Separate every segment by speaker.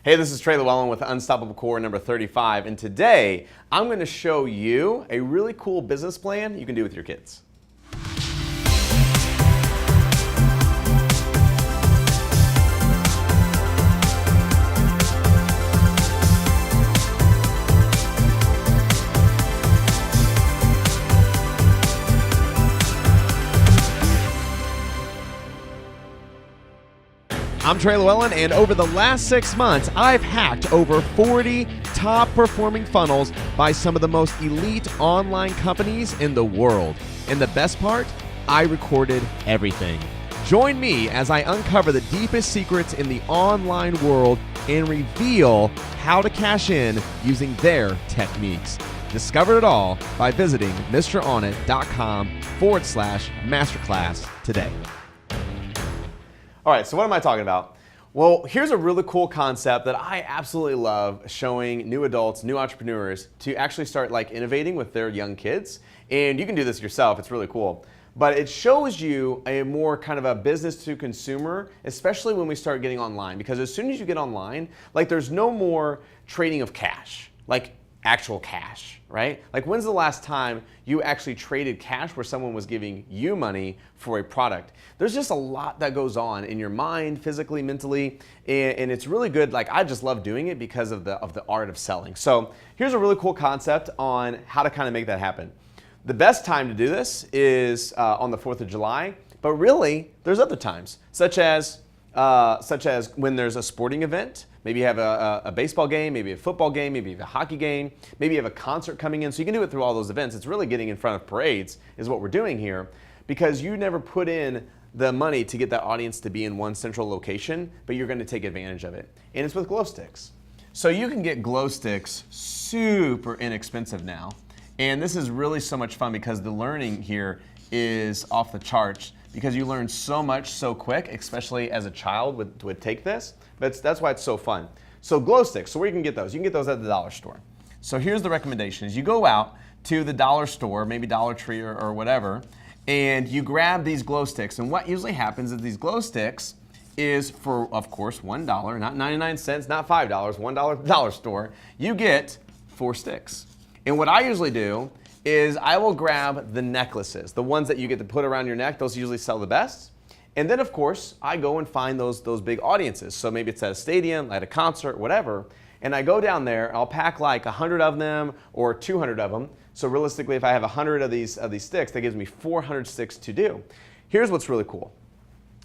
Speaker 1: Hey, this is Trey Lewellen with Unstoppable Core number 35, and today I'm going to show you a really cool business plan you can do with your kids. I'm Trey Lewellen, and over the last 6 months, I've hacked over 40 top-performing funnels by some of the most elite online companies in the world. And the best part, I recorded everything. Join me as I uncover the deepest secrets in the online world and reveal how to cash in using their techniques. Discover it all by visiting MrOnIt.com/masterclass today. All right, so what am I talking about? Well, here's a really cool concept that I absolutely love showing new adults, new entrepreneurs to actually start innovating with their young kids. And you can do this yourself, it's really cool. But it shows you a more kind of a business to consumer, especially when we start getting online. Because as soon as you get online, there's no more trading of cash, actual cash, right? When's the last time you actually traded cash where someone was giving you money for a product? There's just a lot that goes on in your mind, physically, mentally, and it's really good. I just love doing it because of the art of selling. So here's a really cool concept on how to kind of make that happen. The best time to do this is on the 4th of July, but really there's other times, such as when there's a sporting event. Maybe you have a baseball game, maybe a football game, maybe you have a hockey game, maybe you have a concert coming in. So you can do it through all those events. It's really getting in front of parades is what we're doing here, because you never put in the money to get that audience to be in one central location, but you're going to take advantage of it. And it's with glow sticks. So you can get glow sticks super inexpensive now. And this is really so much fun because the learning here is off the charts, because you learn so much so quick, especially as a child would take this. But that's why it's so fun. So glow sticks, so where you can get those? You can get those at the dollar store. So here's the recommendation: is you go out to the dollar store, maybe Dollar Tree or whatever, and you grab these glow sticks. And what usually happens is these glow sticks is for, of course, $1, not 99 cents, not $5, $1 at the dollar store. You get 4 sticks. And what I usually do is I will grab the necklaces, the ones that you get to put around your neck. Those usually sell the best. And then, of course, I go and find those big audiences. So maybe it's at a stadium, at a concert, whatever. And I go down there, I'll pack 100 of them or 200 of them. So realistically, if I have 100 of these sticks, that gives me 400 sticks to do. Here's what's really cool: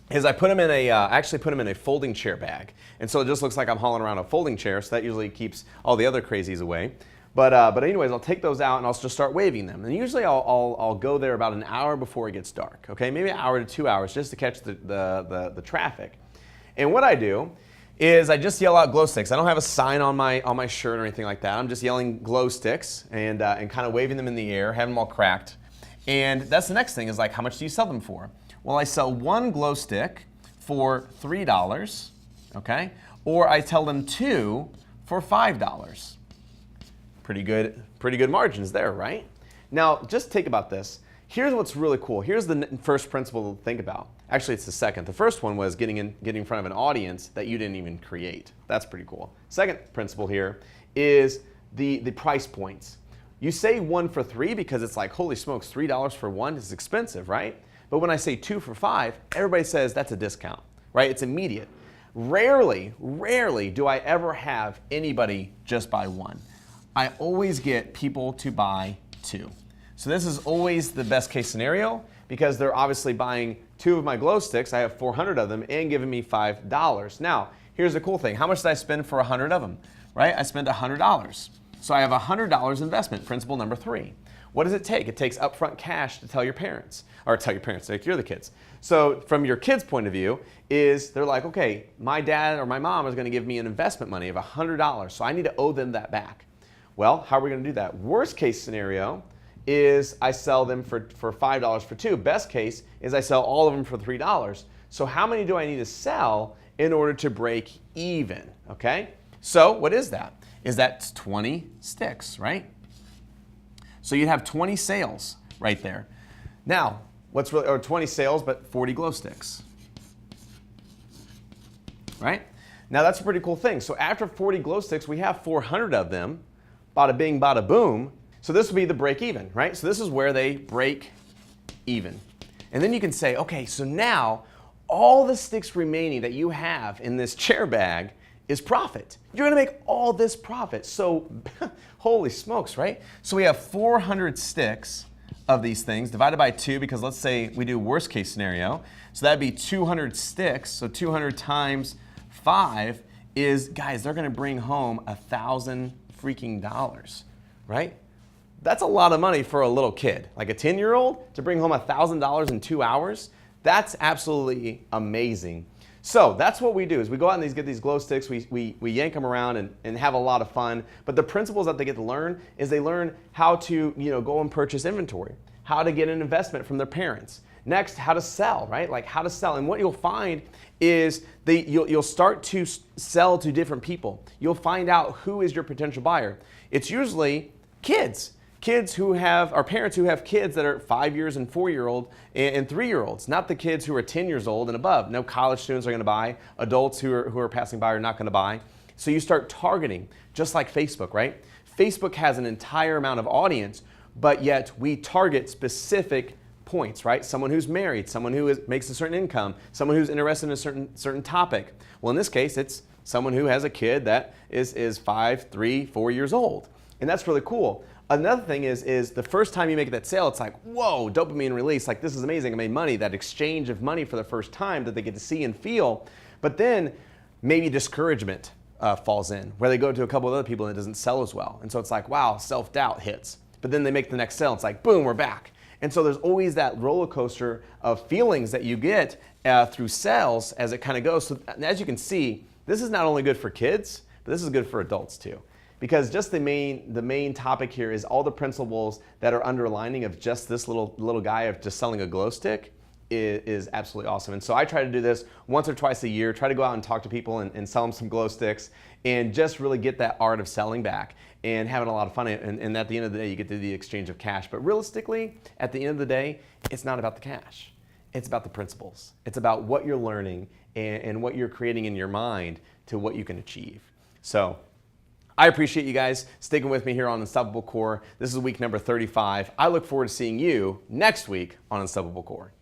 Speaker 1: is I put them in actually put them in a folding chair bag. And so it just looks like I'm hauling around a folding chair. So that usually keeps all the other crazies away. But anyways, I'll take those out and I'll just start waving them. And usually I'll go there about an hour before it gets dark, okay? Maybe an hour to 2 hours just to catch the traffic. And what I do is I just yell out glow sticks. I don't have a sign on my shirt or anything like that. I'm just yelling glow sticks and kind of waving them in the air, having them all cracked. And that's the next thing is how much do you sell them for? Well, I sell one glow stick for $3, okay? Or I tell them 2 for $5. Pretty good margins there, right? Now, just think about this. Here's what's really cool. Here's the first principle to think about. Actually, it's the second. The first one was getting in front of an audience that you didn't even create. That's pretty cool. Second principle here is the price points. You say 1 for 3 because it's holy smokes, $3 for 1 is expensive, right? But when I say 2 for 5, everybody says that's a discount, right? It's immediate. Rarely do I ever have anybody just buy 1. I always get people to buy 2. So this is always the best case scenario, because they're obviously buying 2 of my glow sticks. I have 400 of them and giving me $5. Now, here's the cool thing. How much did I spend for 100 of them? Right? I spent $100. So I have $100 investment, principle number 3. What does it take? It takes upfront cash to tell your parents, or tell your parents, you're the kids. So from your kids' point of view, is they're like, okay, my dad or my mom is going to give me an investment money of $100, so I need to owe them that back. Well, how are we going to do that? Worst case scenario is I sell them for $5 for 2. Best case is I sell all of them for $3. So how many do I need to sell in order to break even? Okay? So what is that? Is that 20 sticks, right? So you'd have 20 sales right there. Now, or 20 sales, but 40 glow sticks, right? Now that's a pretty cool thing. So after 40 glow sticks, we have 400 of them. Bada bing, bada boom. So this would be the break even, right? So this is where they break even. And then you can say, okay, so now all the sticks remaining that you have in this chair bag is profit. You're gonna make all this profit. So holy smokes, right? So we have 400 sticks of these things divided by 2, because let's say we do worst case scenario. So that'd be 200 sticks. So 200 times 5 is, guys, they're gonna bring home $1,000 freaking dollars, right? That's a lot of money for a little kid. Like a 10-year-old to bring home $1,000 in 2 hours, that's absolutely amazing. So that's what we do, is we go out and get these glow sticks, we yank them around and have a lot of fun. But the principles that they get to learn is they learn how to go and purchase inventory, how to get an investment from their parents. Next, how to sell, right? Like how to sell. And what you'll find is you'll start to sell to different people. You'll find out who is your potential buyer. It's usually kids. Kids who have, or parents who have kids that are 5 years and 4-year-old and 3-year-olds, not the kids who are 10 years old and above. No college students are gonna buy. Adults who are passing by are not gonna buy. So you start targeting, just like Facebook, right? Facebook has an entire amount of audience, but yet we target specific points, right? Someone who's married, someone who makes a certain income, someone who's interested in a certain topic. Well, in this case, it's someone who has a kid that is 5, 3, 4 years old. And that's really cool. Another thing is the first time you make that sale, it's like, whoa, dopamine release, like this is amazing, I made money, that exchange of money for the first time that they get to see and feel. But then maybe discouragement falls in, where they go to a couple of other people and it doesn't sell as well. And so it's like, wow, self-doubt hits. But then they make the next sale, it's like, boom, we're back. And so there's always that roller coaster of feelings that you get through sales as it kind of goes. So as you can see, this is not only good for kids, but this is good for adults too. Because just the main topic here is all the principles that are underlining of just this little guy of just selling a glow stick is absolutely awesome. And so I try to do this once or twice a year, try to go out and talk to people and sell them some glow sticks and just really get that art of selling back and having a lot of fun. And at the end of the day, you get to do the exchange of cash. But realistically, at the end of the day, it's not about the cash. It's about the principles. It's about what you're learning and what you're creating in your mind to what you can achieve. So I appreciate you guys sticking with me here on Unstoppable Core. This is week number 35. I look forward to seeing you next week on Unstoppable Core.